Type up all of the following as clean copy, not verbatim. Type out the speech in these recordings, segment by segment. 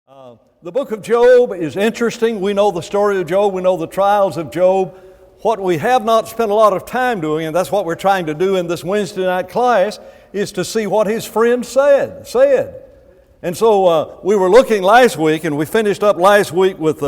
The book of Job is interesting. We know the story of Job. We know the trials of Job. What we have not spent a lot of time doing, and that's what we're trying to do in this Wednesday night class, is to see what his friends said. And so we were looking last week, and we finished up last week with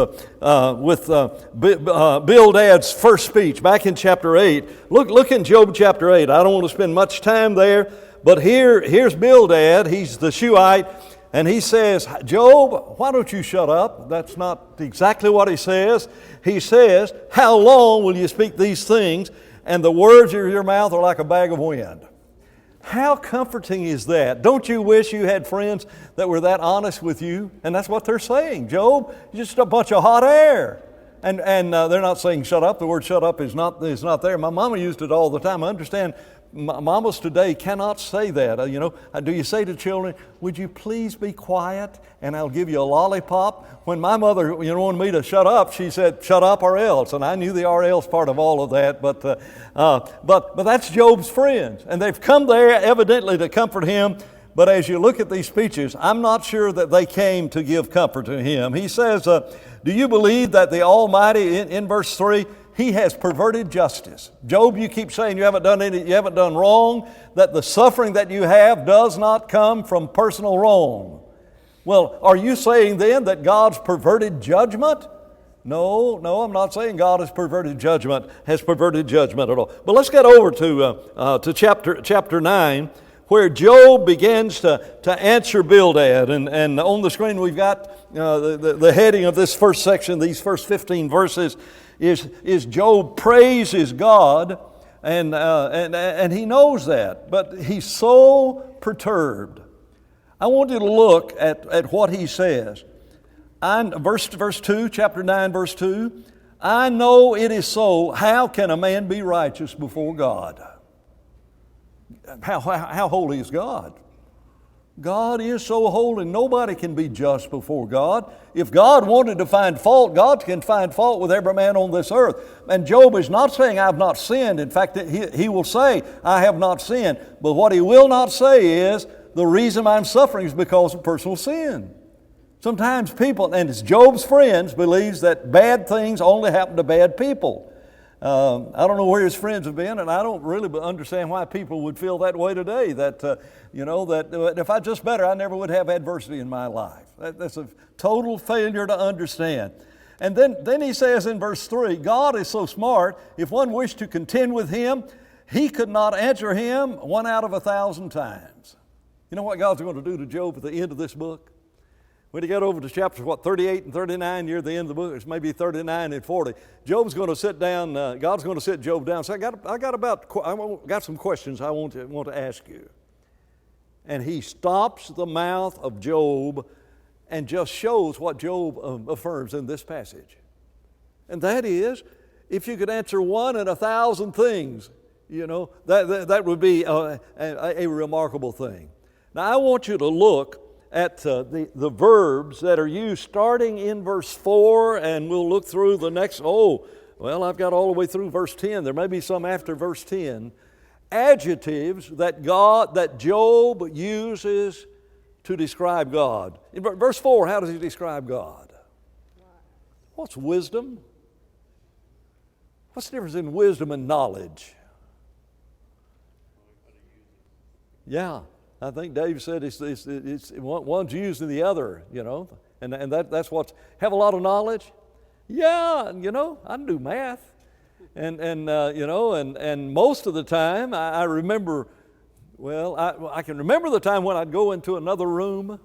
Bildad's first speech back in chapter 8. Look in Job chapter 8. I don't want to spend much time there, but here's Bildad. He's the Shuhite. And he says, Job, why don't you shut up? That's not exactly what he says. He says, how long will you speak these things? And the words of your mouth are like a bag of wind. How comforting is that? Don't you wish you had friends that were that honest with you? And that's what they're saying. Job, you're just a bunch of hot air. And they're not saying shut up. The word shut up is not there. My mama used it all the time. I understand mamas today cannot say that. Do you say to children, would you please be quiet and I'll give you a lollipop? When my mother wanted me to shut up, she said, shut up or else. And I knew the or else part of all of that. But that's Job's friends. And they've come there evidently to comfort him. But as you look at these speeches, I'm not sure that they came to give comfort to him. He says, do you believe that the Almighty, in verse 3, He has perverted justice? Job, you keep saying you haven't done wrong, that the suffering that you have does not come from personal wrong. Well, are you saying then that God's perverted judgment? No, I'm not saying God has perverted judgment at all. But let's get over to chapter 9, where Job begins to answer Bildad. And on the screen we've got the heading of this first section, these first 15 verses, is Job praises God, and he knows that, but he's so perturbed. I want you to look at what he says. Verse 2, chapter 9, verse 2, I know it is so. How can a man be righteous before God? How holy is God? God is so holy, nobody can be just before God. If God wanted to find fault, God can find fault with every man on this earth. And Job is not saying, I have not sinned. In fact, he will say, I have not sinned. But what he will not say is, the reason I'm suffering is because of personal sin. Sometimes people, and it's Job's friends, believes that bad things only happen to bad people. I don't know where his friends have been, and I don't really understand why people would feel that way today, that if I just better, I never would have adversity in my life. That's a total failure to understand. And then he says in verse 3, God is so smart, if one wished to contend with Him, He could not answer him 1 out of 1,000 times. You know what God's going to do to Job at the end of this book? When you get over to chapters 38 and 39, near the end of the book, it's maybe 39 and 40. Job's going to sit down. God's going to sit Job down. So I got some questions I want to ask you. And He stops the mouth of Job and just shows what Job affirms in this passage. And that is, if you could answer 1 in 1,000 things, that would be a remarkable thing. Now I want you to look at the verbs that are used starting in verse 4, and we'll look through the next, I've got all the way through verse 10. There may be some after verse 10. Adjectives that Job uses to describe God. In verse 4, how does he describe God? What's wisdom? What's the difference in wisdom and knowledge? Yeah. I think Dave said it's one's using the other, and that's what's, have a lot of knowledge? Yeah, I can do math. And most of the time I remember, I can remember the time when I'd go into another room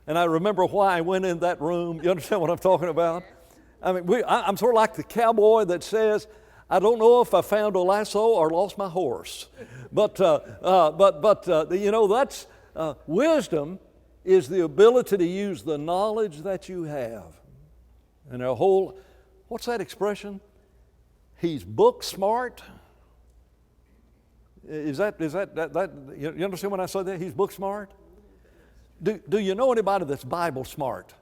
and I remember why I went in that room. You understand what I'm talking about? I mean, I'm sort of like the cowboy that says, I don't know if I found a lasso or lost my horse. But that's wisdom is the ability to use the knowledge that you have. And what's that expression? He's book smart. Is that you understand when I say that? He's book smart? Do you know anybody that's Bible smart?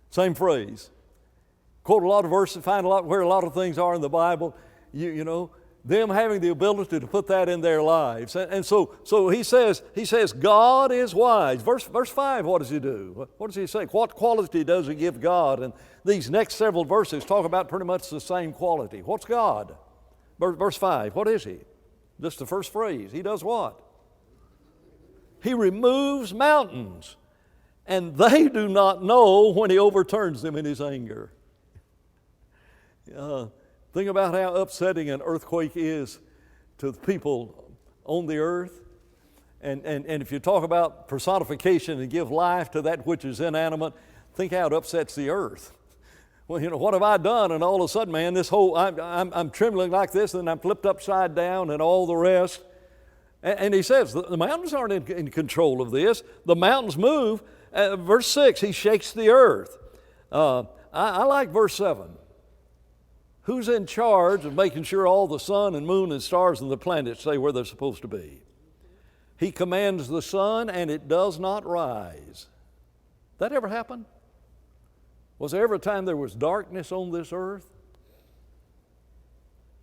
Same phrase. Quote a lot of verses, find where a lot of things are in the Bible. them having the ability to put that in their lives. And so he says, God is wise. Verse 5, what does he do? What does he say? What quality does he give God? And these next several verses talk about pretty much the same quality. What's God? Verse 5, what is he? Just the first phrase. He does what? He removes mountains, and they do not know when he overturns them in his anger. Think about how upsetting an earthquake is to the people on the earth. And if you talk about personification and give life to that which is inanimate, think how it upsets the earth. Well, what have I done? And all of a sudden, man, this whole, I'm trembling like this, and I'm flipped upside down and all the rest. And he says, the mountains aren't in control of this. The mountains move. Verse 6, he shakes the earth. I like verse 7. Who's in charge of making sure all the sun and moon and stars and the planets stay where they're supposed to be? He commands the sun, and it does not rise. That ever happen? Was there ever a time there was darkness on this earth?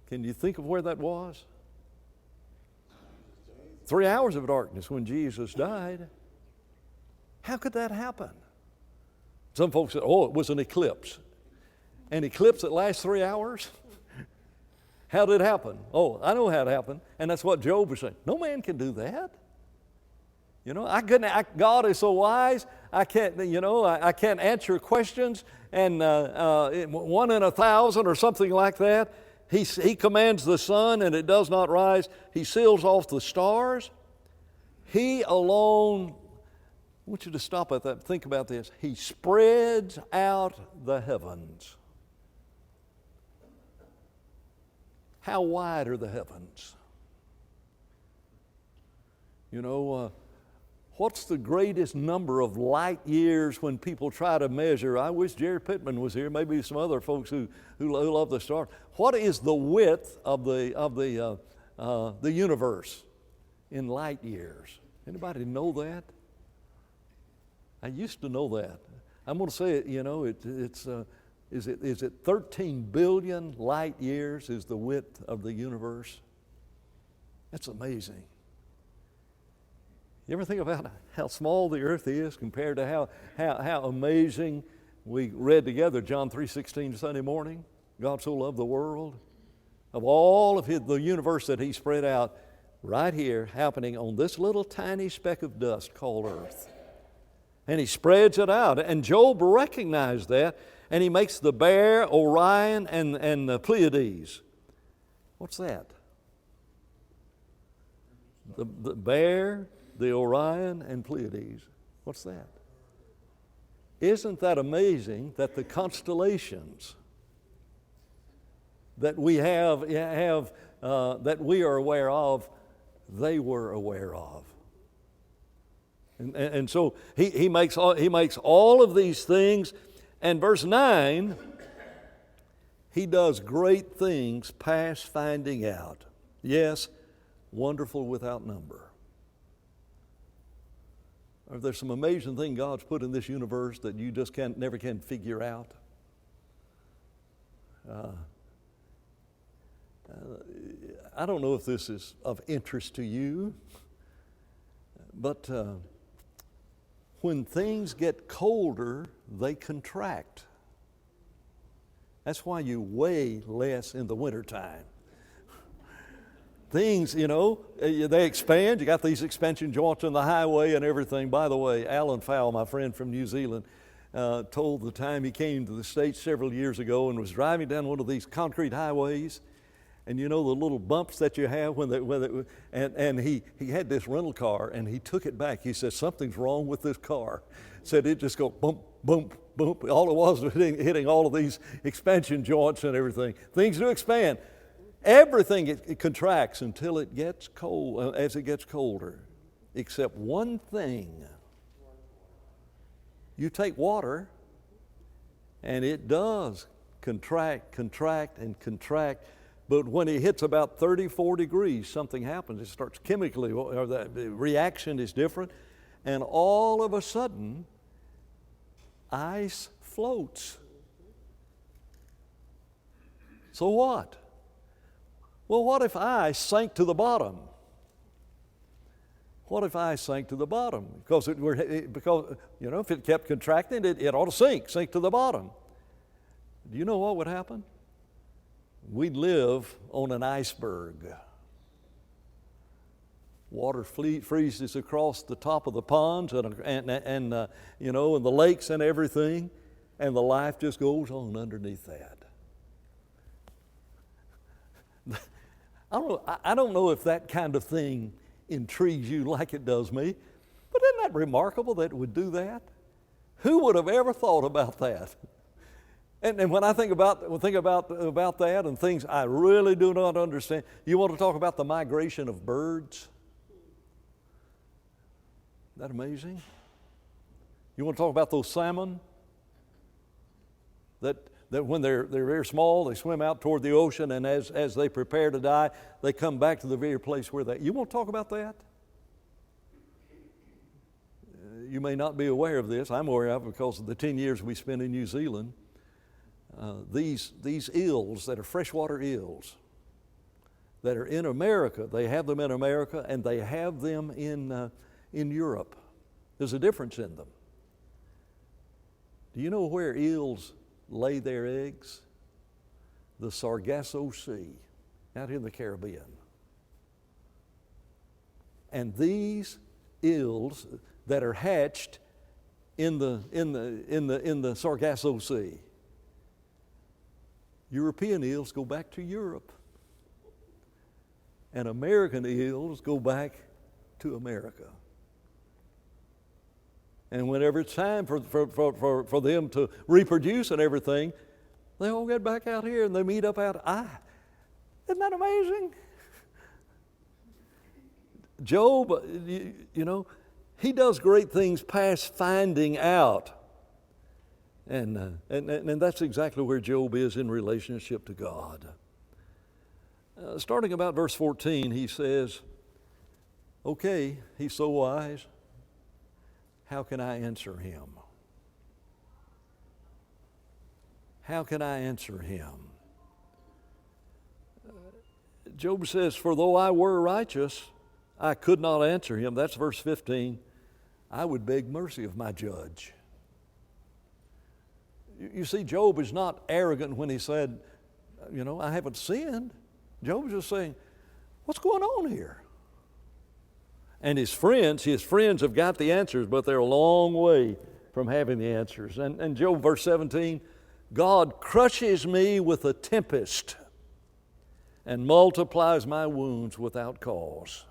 Can you think of where that was? 3 hours of darkness when Jesus died. How could that happen? Some folks said, it was an eclipse. An eclipse that lasts 3 hours? How did it happen? I know how it happened. And that's what Job was saying. No man can do that. God is so wise, I can't answer questions, and 1 in 1,000 or something like that. He commands the sun, and it does not rise. He seals off the stars. He alone, I want you to stop at that. Think about this. He spreads out the heavens. How wide are the heavens? What's the greatest number of light years when people try to measure? I wish Jerry Pittman was here, maybe some other folks who love the stars. What is the width of the universe in light years? Anybody know that? I used to know that. I'm going to say it, is it 13 billion light years is the width of the universe? That's amazing. You ever think about how small the earth is compared to how amazing? We read together John 3:16 Sunday morning. God so loved the world. Of all of the universe that he spread out, right here, happening on this little tiny speck of dust called earth. And he spreads it out. And Job recognized that, and he makes the Bear, Orion, and the Pleiades. What's that? The Bear, the Orion, and Pleiades. What's that? Isn't that amazing that the constellations that we have that we are aware of, they were aware of? And so he makes all of these things. And verse 9, he does great things past finding out. Yes, wonderful without number. Are there some amazing thing God's put in this universe that you just never can figure out? I don't know if this is of interest to you, but when things get colder, they contract. That's why you weigh less in the wintertime. Things, they expand. You got these expansion joints in the highway and everything. By the way, Alan Fowle, my friend from New Zealand, told the time he came to the States several years ago and was driving down one of these concrete highways. And the little bumps that you have and he had this rental car, and he took it back. He said, something's wrong with this car. Said it just go bump, bump, bump. All it was hitting all of these expansion joints and everything. Things do expand. Everything it contracts until it gets cold, as it gets colder, except one thing. You take water, and it does contract, and contract. But when it hits about 34 degrees, something happens. It starts chemically, or the reaction is different. And all of a sudden, ice floats. So what? Well, what if I sank to the bottom? What if I sank to the bottom? Because if it kept contracting, it ought to sink to the bottom. Do you know what would happen? We'd live on an iceberg. Water freezes across the top of the ponds and the lakes and everything, and the life just goes on underneath that. I don't know if that kind of thing intrigues you like it does me, but isn't that remarkable that it would do that? Who would have ever thought about that? And when I think about that and things I really do not understand, you want to talk about the migration of birds? Isn't that amazing? You want to talk about those salmon that when they're very small, they swim out toward the ocean, and as they prepare to die, they come back to the very place where you want to talk about that? You may not be aware of this. I'm aware of it because of the 10 years we spent in New Zealand. These eels that are freshwater eels that are in America, they have them in America and they have them in Europe. There's a difference in them. Do you know where eels lay their eggs? The Sargasso Sea, out in the Caribbean. And these eels that are hatched in the Sargasso Sea, European eels go back to Europe, and American eels go back to America. And whenever it's time for them to reproduce and everything, they all get back out here and they meet up out. Isn't that amazing? Job, he does great things past finding out. And that's exactly where Job is in relationship to God. Starting about verse 14, he says, okay, he's so wise. How can I answer him? How can I answer him? Job says, for though I were righteous, I could not answer him. That's verse 15. I would beg mercy of my judge. You see, Job is not arrogant when he said, I haven't sinned. Job is just saying, what's going on here? And his friends have got the answers, but they're a long way from having the answers. And Job, verse 17, God crushes me with a tempest and multiplies my wounds without cause.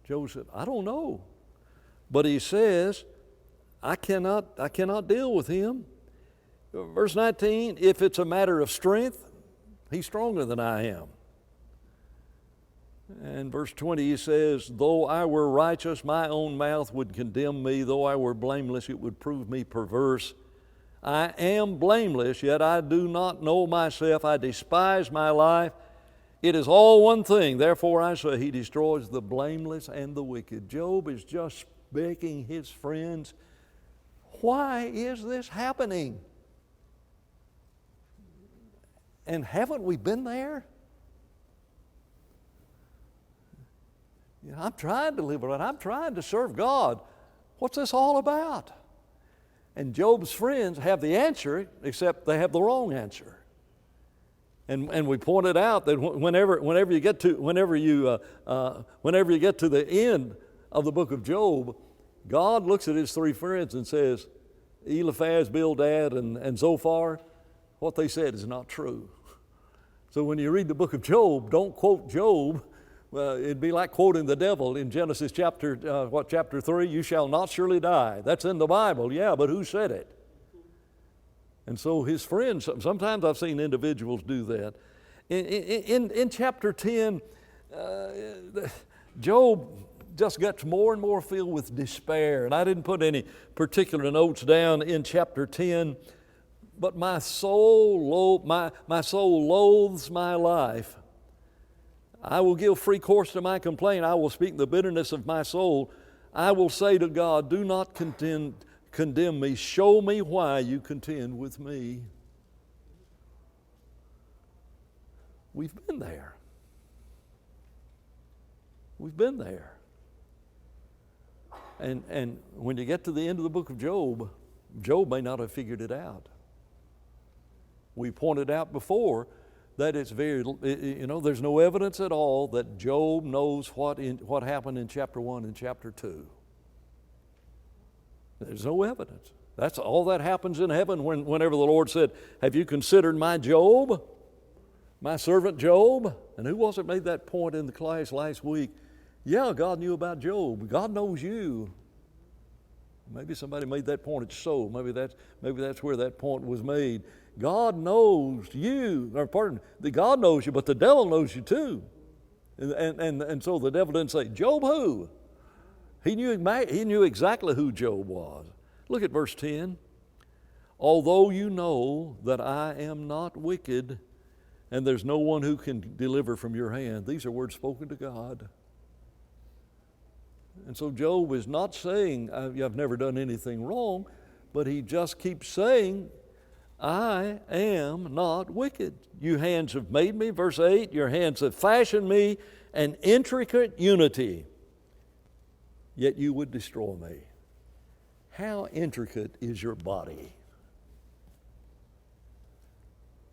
Job said, I don't know. But he says, I cannot deal with him. Verse 19, if it's a matter of strength, he's stronger than I am. And verse 20, he says, though I were righteous, my own mouth would condemn me. Though I were blameless, it would prove me perverse. I am blameless, yet I do not know myself. I despise my life. It is all one thing. Therefore I say, he destroys the blameless and the wicked. Job is just begging his friends, why is this happening? And haven't we been there? I'm trying to live right. I'm trying to serve God. What's this all about? And Job's friends have the answer, except they have the wrong answer. And we pointed out that whenever you get to the end of the book of Job, God looks at his three friends and says, Eliphaz, Bildad, and Zophar, what they said is not true. So when you read the book of Job, don't quote Job. It'd be like quoting the devil in Genesis chapter 3, you shall not surely die. That's in the Bible, yeah, but who said it? And so his friends, sometimes I've seen individuals do that. In chapter 10, Job just gets more and more filled with despair. And I didn't put any particular notes down in chapter 10, but my soul loathes my life. I will give free course to my complaint. I will speak the bitterness of my soul. I will say to God, do not condemn me. Show me why you contend with me. We've been there. We've been there. And when you get to the end of the book of Job, Job may not have figured it out. We pointed out before that it's there's no evidence at all that Job knows what happened in chapter 1 and chapter 2. There's no evidence. That's all that happens in heaven whenever the Lord said, have you considered my Job? My servant Job? And who was it made that point in the class last week? Yeah, God knew about Job. God knows you. Maybe somebody made that point at Soul. Maybe that's where that point was made. God knows you. God knows you, but the devil knows you too. And so the devil didn't say, Job who? He knew exactly who Job was. Look at verse 10. Although you know that I am not wicked, and there's no one who can deliver from your hand. These are words spoken to God. And so Job is not saying, I've never done anything wrong, but he just keeps saying, I am not wicked. You hands have made me, verse 8, your hands have fashioned me an intricate unity, yet you would destroy me. How intricate is your body?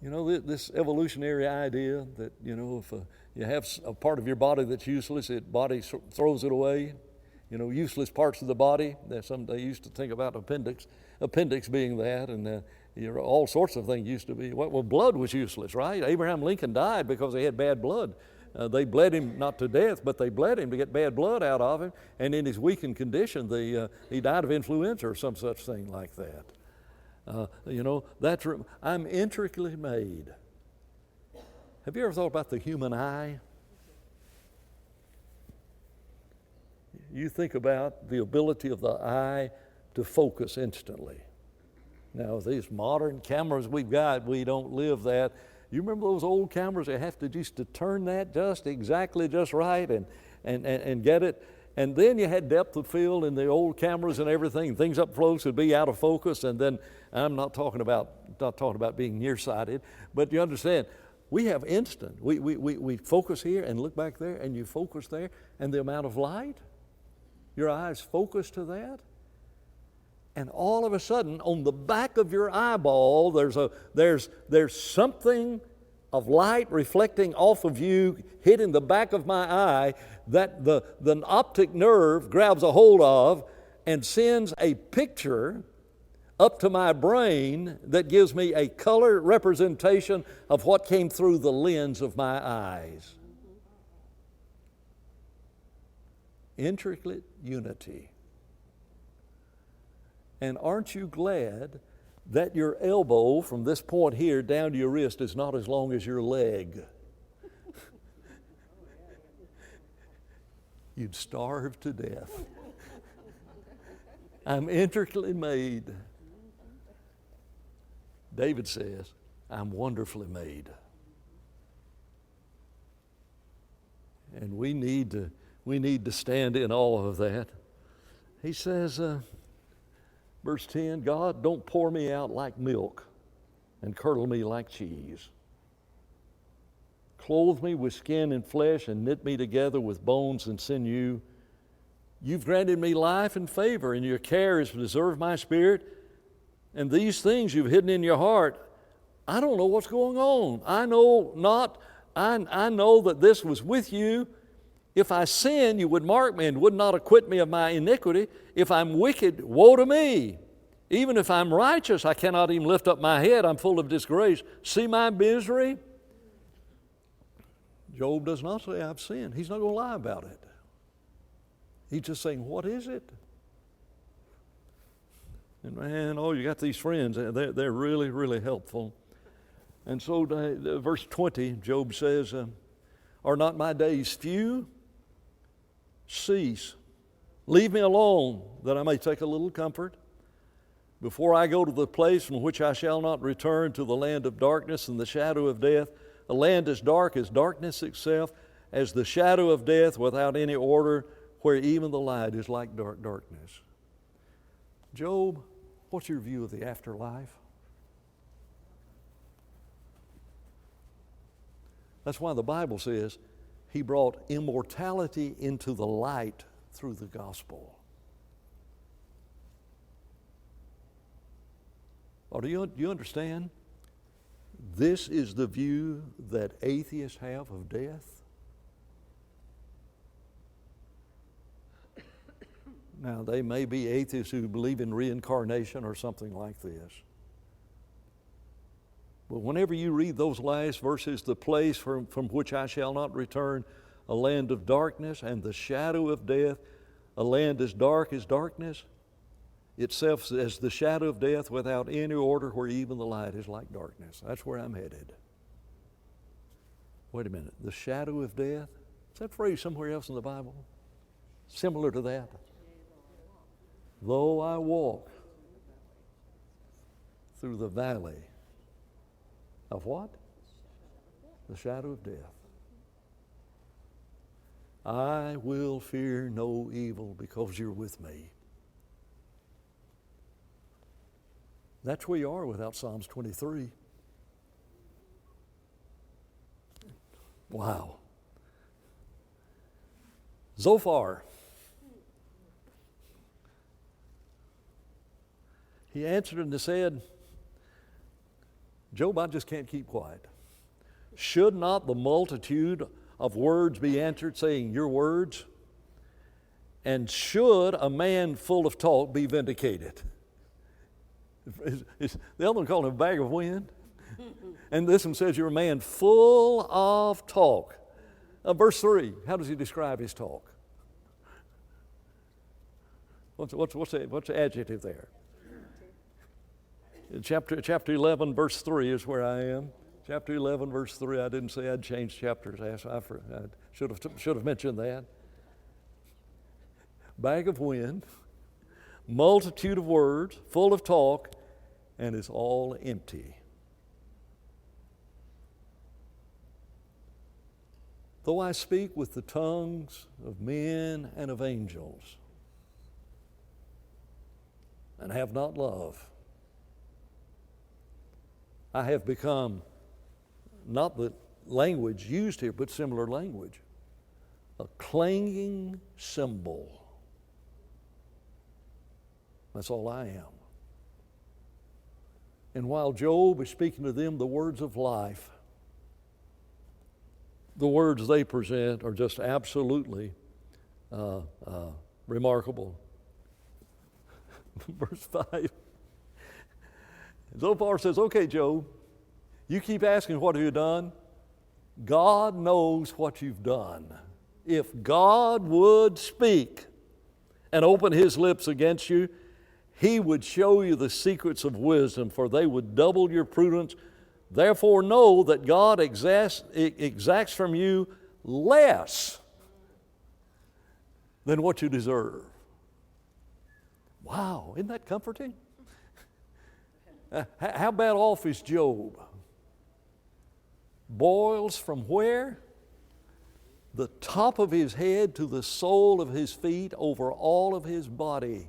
You know, this evolutionary idea that, if you have a part of your body that's useless, body throws it away. Useless parts of the body. They used to think about appendix being that, and all sorts of things used to be. Well, blood was useless, right? Abraham Lincoln died because he had bad blood. They bled him not to death, but they bled him to get bad blood out of him, and in his weakened condition, he died of influenza or some such thing like that. I'm intricately made. Have you ever thought about the human eye? You think about the ability of the eye to focus instantly. Now, these modern cameras we've got, we don't live that. You remember those old cameras? They have to just to turn that just right and get it. And then you had depth of field in the old cameras and everything. Things up close would be out of focus. And then I'm not talking about being nearsighted, but you understand. We have instant. We focus here and look back there, and you focus there, and the amount of light. Your eyes focus to that, and all of a sudden, on the back of your eyeball, there's something of light reflecting off of you, hitting the back of my eye, that the optic nerve grabs a hold of and sends a picture up to my brain that gives me a color representation of what came through the lens of my eyes. Intricate unity. And aren't you glad that your elbow from this point here down to your wrist is not as long as your leg? You'd starve to death. I'm intricately made. David says, I'm wonderfully made. And we need to stand in awe of that. He says, verse 10, God, don't pour me out like milk and curdle me like cheese. Clothe me with skin and flesh and knit me together with bones and sinew. You've granted me life and favor, and your care has preserved my spirit. And these things you've hidden in your heart, I don't know what's going on. I know that this was with you. If I sin, you would mark me and would not acquit me of my iniquity. If I'm wicked, woe to me. Even if I'm righteous, I cannot even lift up my head. I'm full of disgrace. See my misery? Job does not say, I've sinned. He's not going to lie about it. He's just saying, what is it? And man, you got these friends. They're really, really helpful. And so verse 20, Job says, are not my days few? Cease. Leave me alone, that I may take a little comfort. Before I go to the place from which I shall not return, to the land of darkness and the shadow of death, a land as dark as darkness itself, as the shadow of death without any order, where even the light is like darkness. Job, what's your view of the afterlife? That's why the Bible says He brought immortality into the light through the gospel. Or do you understand? This is the view that atheists have of death. Now, they may be atheists who believe in reincarnation or something like this. But whenever you read those last verses, the place from which I shall not return, a land of darkness and the shadow of death, a land as dark as darkness, itself as the shadow of death without any order, where even the light is like darkness. That's where I'm headed. Wait a minute, the shadow of death? Is that phrase somewhere else in the Bible? Similar to that? Though I walk through the valley of what? The shadow of death. I will fear no evil because you're with me. That's where you are without Psalms 23. Wow. Zophar. He answered and said, Job, I just can't keep quiet. Should not the multitude of words be answered, saying, your words? And should a man full of talk be vindicated? The other one called him a bag of wind. And this one says, you're a man full of talk. Verse 3, how does he describe his talk? What's the adjective there? Chapter 11, verse 3 is where I am. Chapter 11, verse 3. I didn't say I'd change chapters. I should have mentioned that. Bag of wind, multitude of words, full of talk, and it's all empty. Though I speak with the tongues of men and of angels, and have not love, I have become, not the language used here, but similar language, a clanging cymbal. That's all I am. And while Job is speaking to them the words of life, the words they present are just absolutely remarkable. Verse 5. Zophar says, okay, Job, you keep asking what have you done? God knows what you've done. If God would speak and open His lips against you, He would show you the secrets of wisdom, for they would double your prudence. Therefore know that God exacts from you less than what you deserve. Wow, isn't that comforting? How bad off is Job? Boils from where? The top of his head to the sole of his feet, over all of his body.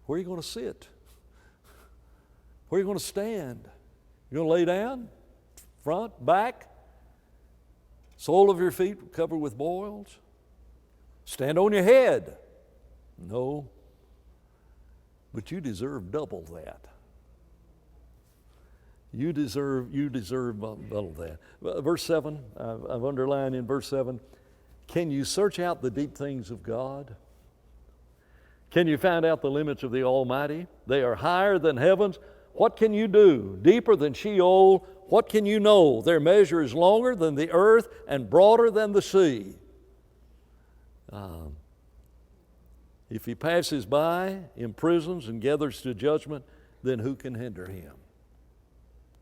Where are you going to sit? Where are you going to stand? You going to lay down? Front? Back? Sole of your feet covered with boils? Stand on your head? No. But you deserve double that. You deserve double that. Verse 7, I've underlined in verse 7, can you search out the deep things of God? Can you find out the limits of the Almighty? They are higher than heavens. What can you do? Deeper than Sheol. What can you know? Their measure is longer than the earth and broader than the sea. If He passes by, imprisons, and gathers to judgment, then who can hinder Him?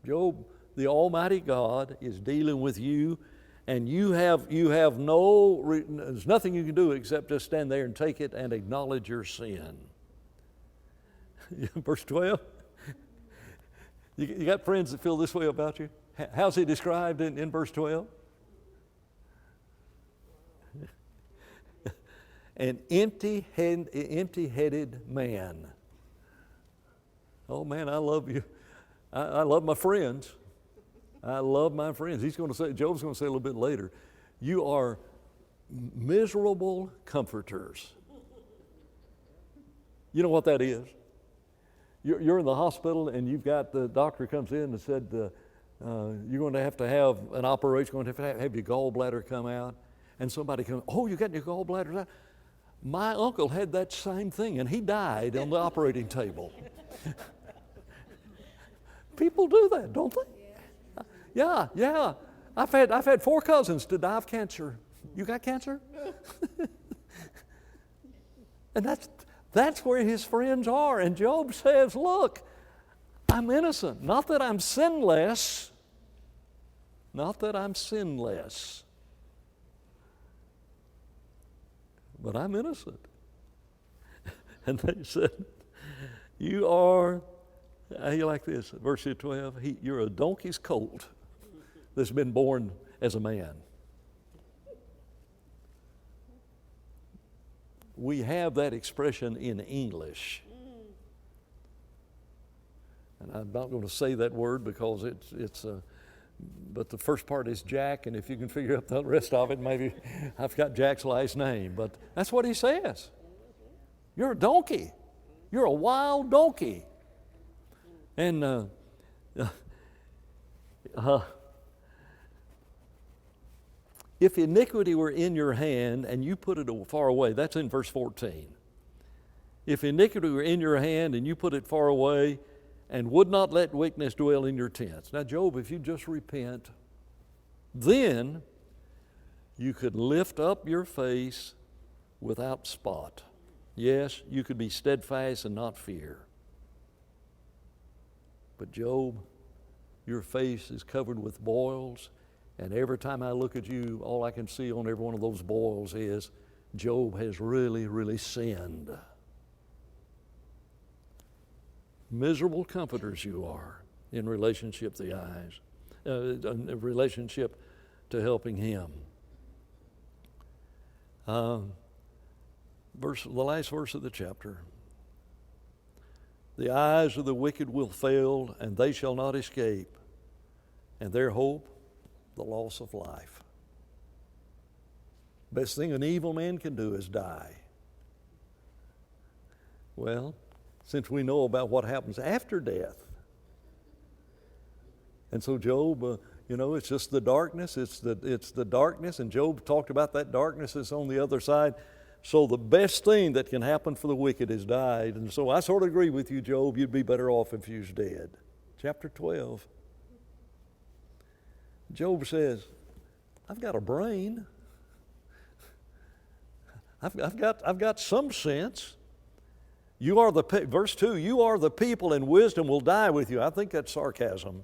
Job, the Almighty God is dealing with you, and there's nothing you can do except just stand there and take it and acknowledge your sin. Verse 12. You got friends that feel this way about you? How's he described in verse 12? An empty-headed man. Oh man, I love you. I love my friends. I love my friends. Job's going to say a little bit later, you are miserable comforters. You know what that is? You're in the hospital and you've got the doctor comes in and said, you're going to have an operation, going to have your gallbladder come out. And somebody comes, oh, you got your gallbladder out? My uncle had that same thing and he died on the operating table. People do that, don't they? Yeah. I've had 4 cousins to die of cancer. You got cancer? And that's where his friends are. And Job says, look, I'm innocent. Not that I'm sinless. Not that I'm sinless. But I'm innocent. And they said, you are, you like this, verse 12, you're a donkey's colt that's been born as a man. We have that expression in English. And I'm not going to say that word because but the first part is Jack, and if you can figure out the rest of it, maybe I've got Jack's last name. But that's what he says. You're a donkey. You're a wild donkey. And if iniquity were in your hand and you put it far away, that's in verse 14. If iniquity were in your hand and you put it far away and would not let wickedness dwell in your tents. Now, Job, if you just repent, then you could lift up your face without spot. Yes, you could be steadfast and not fear. But Job, your face is covered with boils, and every time I look at you, all I can see on every one of those boils is Job has really, really sinned. Miserable comforters you are in relationship to the eyes, in relationship to helping him. The last verse of the chapter. The eyes of the wicked will fail, and they shall not escape, and their hope, the loss of life. Best thing an evil man can do is die. Well, since we know about what happens after death. And so Job, it's just the darkness. It's the darkness, and Job talked about that darkness that's on the other side. So the best thing that can happen for the wicked is died. And so I sort of agree with you, Job. You'd be better off if you was dead. Chapter 12. Job says, I've got a brain. I've got some sense. You are verse 2, you are the people, and wisdom will die with you. I think that's sarcasm.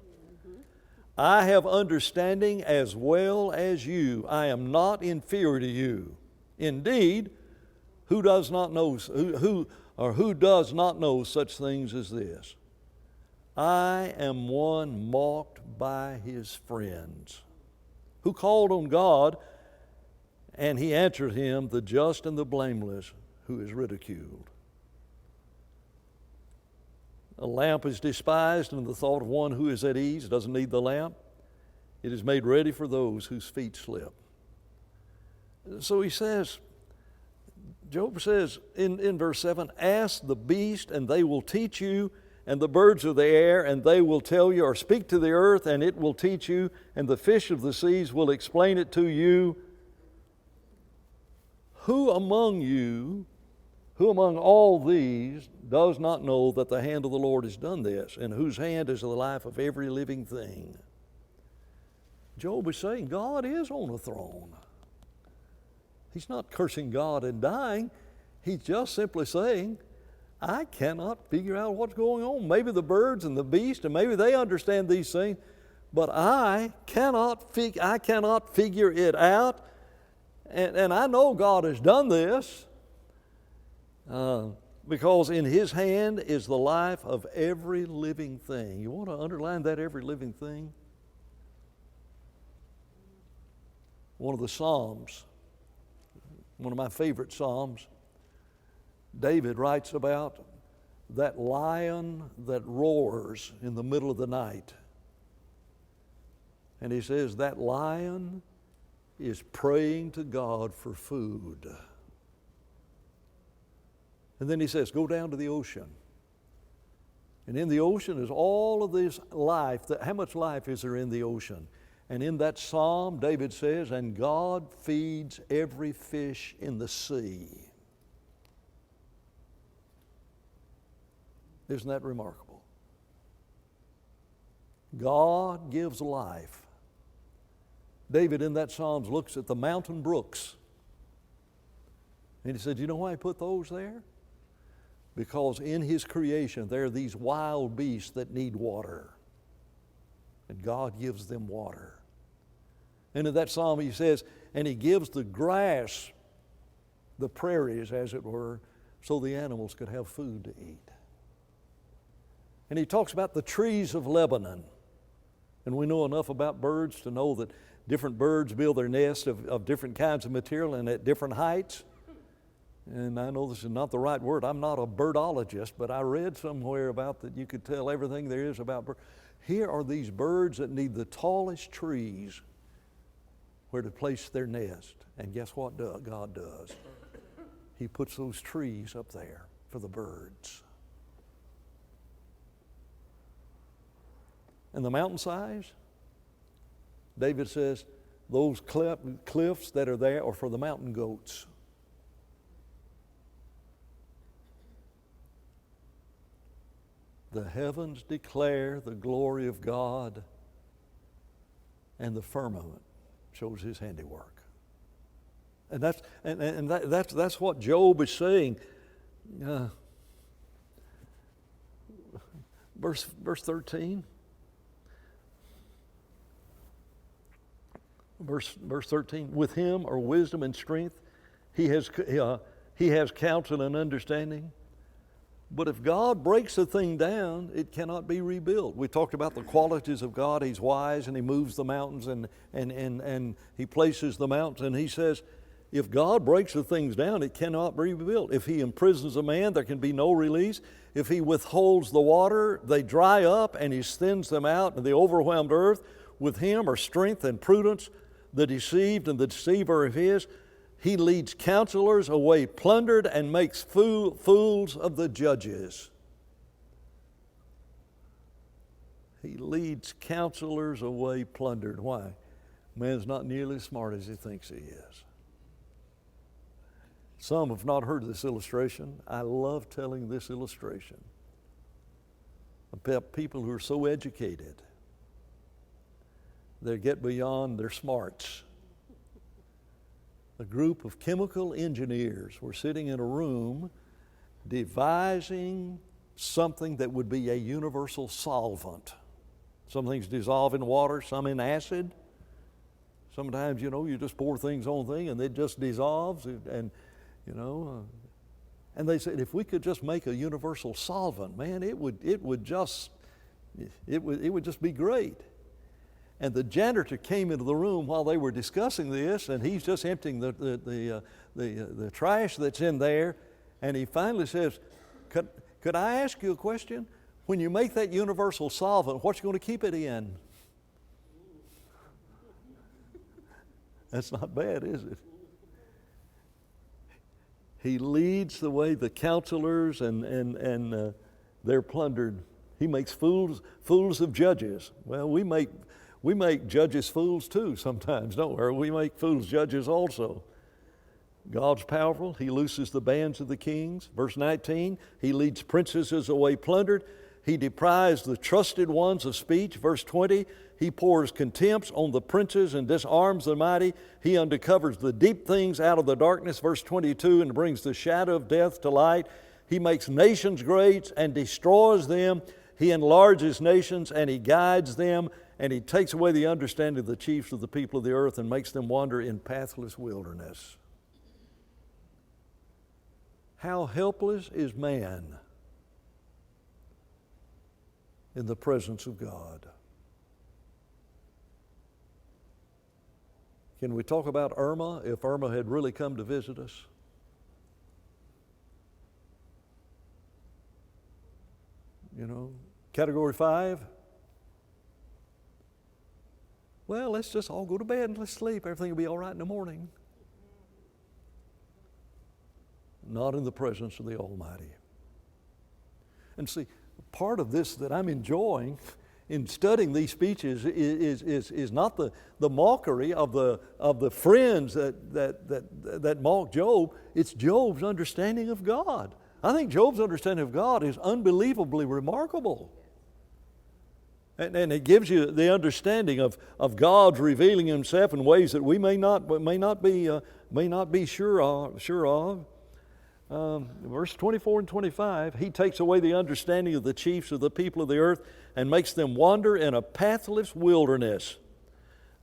I have understanding as well as you. I am not inferior to you. Indeed, who does not know such things as this? I am one mocked by his friends, who called on God, and he answered him, the just and the blameless, who is ridiculed. A lamp is despised in the thought of one who is at ease, doesn't need the lamp. It is made ready for those whose feet slip. So he says, Job says in verse 7, ask the beast and they will teach you, and the birds of the air and they will tell you, or speak to the earth and it will teach you, and the fish of the seas will explain it to you. Who among all these does not know that the hand of the Lord has done this, and whose hand is the life of every living thing? Job is saying God is on the throne. He's not cursing God and dying. He's just simply saying, I cannot figure out what's going on. Maybe the birds and the beast, and maybe they understand these things, but I cannot figure it out. And I know God has done this. Because in his hand is the life of every living thing. You want to underline that, every living thing? One of the Psalms, one of my favorite Psalms, David writes about that lion that roars in the middle of the night. And he says that lion is praying to God for food. And then he says, go down to the ocean. And in the ocean is all of this life. How much life is there in the ocean? And in that psalm, David says, and God feeds every fish in the sea. Isn't that remarkable? God gives life. David in that Psalms looks at the mountain brooks. And he said, you know why he put those there? Because in his creation there are these wild beasts that need water. And God gives them water. And in that psalm he says, and he gives the grass, the prairies as it were, so the animals could have food to eat. And he talks about the trees of Lebanon. And we know enough about birds to know that different birds build their nests of different kinds of material and at different heights. And I know this is not the right word. I'm not a birdologist, but I read somewhere about that you could tell everything there is about birds. Here are these birds that need the tallest trees where to place their nest. And guess what God does? He puts those trees up there for the birds. And the mountainsides, David says, those cliffs that are there are for the mountain goats. The heavens declare the glory of God, and the firmament shows his handiwork. And that's what Job is saying. Verse 13. Verse 13, with him are wisdom and strength. He has counsel and understanding. But if God breaks a thing down, it cannot be rebuilt. We talked about the qualities of God. He's wise and he moves the mountains and he places the mountains. And he says, if God breaks the things down, it cannot be rebuilt. If he imprisons a man, there can be no release. If he withholds the water, they dry up and he thins them out in the overwhelmed earth. With him are strength and prudence. The deceived and the deceiver of his. He leads counselors away plundered and makes fools of the judges. He leads counselors away plundered. Why? Man's not nearly as smart as he thinks he is. Some have not heard this illustration. I love telling this illustration about people who are so educated they get beyond their smarts. A group of chemical engineers were sitting in a room devising something that would be a universal solvent. Some things dissolve in water, some in acid. Sometimes, you just pour things on thing and it just dissolves and they said if we could just make a universal solvent, man, it would just be great. And the janitor came into the room while they were discussing this, and he's just emptying the trash that's in there. And he finally says, could I ask you a question? When you make that universal solvent, what's going to keep it in? That's not bad, is it? He leads the way, the counselors, and they're plundered. He makes fools of judges. Well, we make judges fools too sometimes, don't we? Or we make fools judges also. God's powerful. He looses the bands of the kings. Verse 19, he leads princesses away plundered. He deprives the trusted ones of speech. Verse 20, he pours contempt on the princes and disarms the mighty. He uncovers the deep things out of the darkness. Verse 22, and brings the shadow of death to light. He makes nations great and destroys them. He enlarges nations and he guides them. And he takes away the understanding of the chiefs of the people of the earth and makes them wander in pathless wilderness. How helpless is man in the presence of God? Can we talk about Irma, if Irma had really come to visit us? Category 5. Well, let's just all go to bed and let's sleep. Everything will be all right in the morning. Not in the presence of the Almighty. And see, part of this that I'm enjoying in studying these speeches is not the mockery of the friends that mock Job. It's Job's understanding of God. I think Job's understanding of God is unbelievably remarkable. And it gives you the understanding of God's revealing Himself in ways that we may not be sure of. Verse 24 and 25, He takes away the understanding of the chiefs of the people of the earth and makes them wander in a pathless wilderness.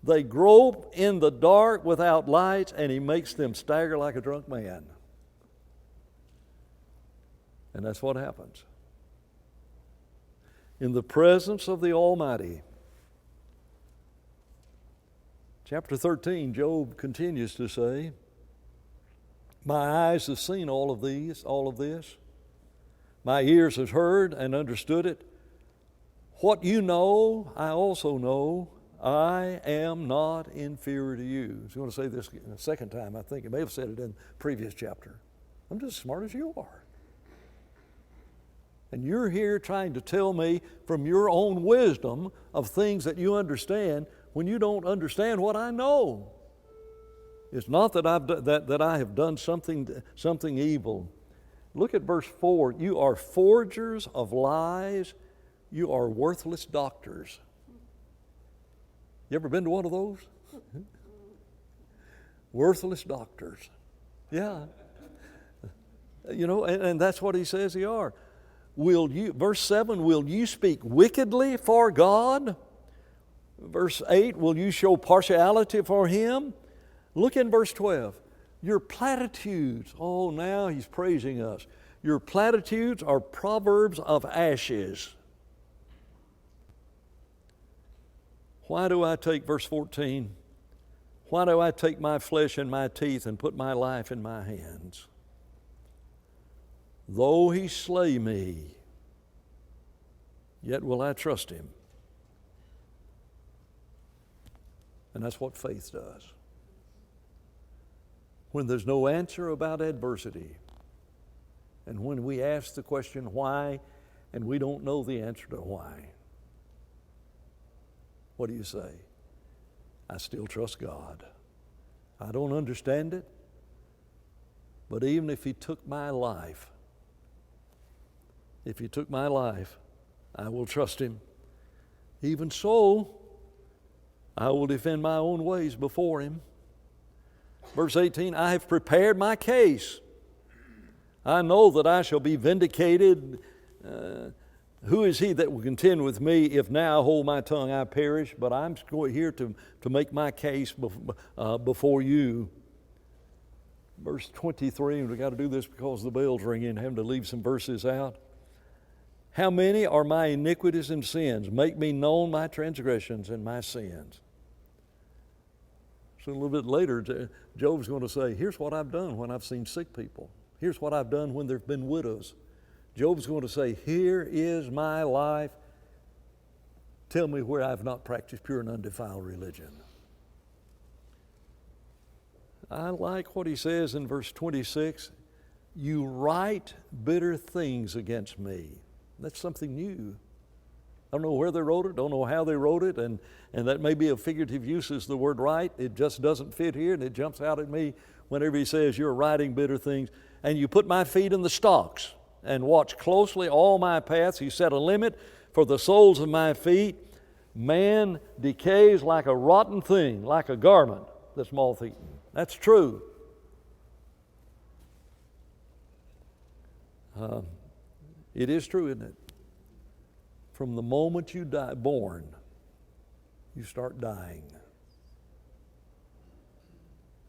They grope in the dark without lights, and He makes them stagger like a drunk man. And that's what happens. In the presence of the Almighty. Chapter 13, Job continues to say, my eyes have seen all of this. My ears have heard and understood it. What you know, I also know. I am not inferior to you. He's going to say this a second time, I think. He may have said it in the previous chapter. I'm just as smart as you are. And you're here trying to tell me from your own wisdom of things that you understand when you don't understand what I know. It's not that I have done something evil. Look at verse 4. You are forgers of lies. You are worthless doctors. You ever been to one of those? Worthless doctors. Yeah. You know, and that's what he says they are. Verse 7, will you speak wickedly for God? Verse 8, will you show partiality for Him? Look in verse 12. Your platitudes, oh, now he's praising us. Your platitudes are proverbs of ashes. Why do I take, verse 14, why do I take my flesh in my teeth and put my life in my hands? Though He slay me, yet will I trust Him. And that's what faith does. When there's no answer about adversity, and when we ask the question why, and we don't know the answer to why, what do you say? I still trust God. I don't understand it, but even if He took my life, I will trust Him. Even so, I will defend my own ways before Him. Verse 18, I have prepared my case. I know that I shall be vindicated. Who is he that will contend with me? If now I hold my tongue, I perish. But I'm here to make my case before you. Verse 23, and we've got to do this because the bell's ringing, having to leave some verses out. How many are my iniquities and sins? Make me known my transgressions and my sins. So a little bit later, Job's going to say, here's what I've done when I've seen sick people. Here's what I've done when there have been widows. Job's going to say, here is my life. Tell me where I've not practiced pure and undefiled religion. I like what he says in verse 26. You write bitter things against me. That's something new. I don't know where they wrote it, don't know how they wrote it, and that may be a figurative use as the word write. It just doesn't fit here, and it jumps out at me whenever he says, you're writing bitter things. And you put my feet in the stocks and watch closely all my paths. He set a limit for the soles of my feet. Man decays like a rotten thing, like a garment that's moth-eaten. That's true. It is true, isn't it? From the moment you die, born, you start dying.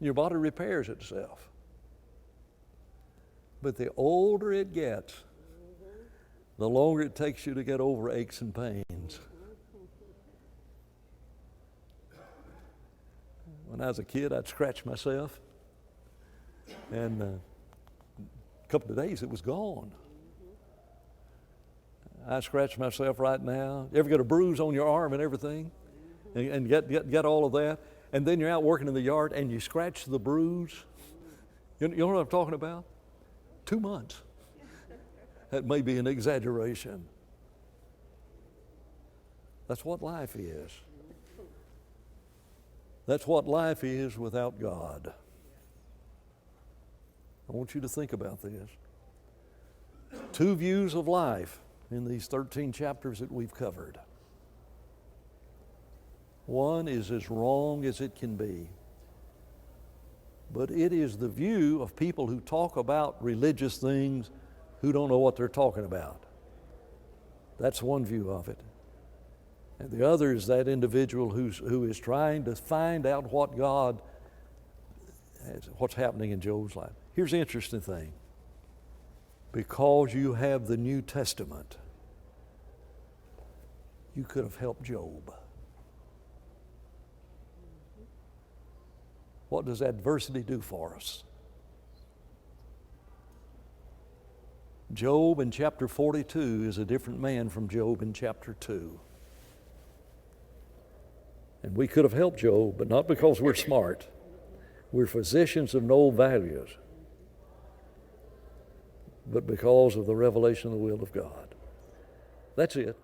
Your body repairs itself. But the older it gets, the longer it takes you to get over aches and pains. When I was a kid, I'd scratch myself, and a couple of days it was gone. I scratch myself right now. You ever get a bruise on your arm and everything? and get all of that. And then you're out working in the yard and you scratch the bruise. You know what I'm talking about? 2 months. That may be an exaggeration. That's what life is. That's what life is without God. I want you to think about this. 2 views of life in these 13 chapters that we've covered. One is as wrong as it can be. But it is the view of people who talk about religious things who don't know what they're talking about. That's one view of it. And the other is that individual who is trying to find out what's happening in Job's life. Here's the interesting thing. Because you have the New Testament, you could have helped Job. What does adversity do for us? Job in chapter 42 is a different man from Job in chapter 2. And we could have helped Job, but not because we're smart. We're physicians of no values, but because of the revelation of the will of God. That's it.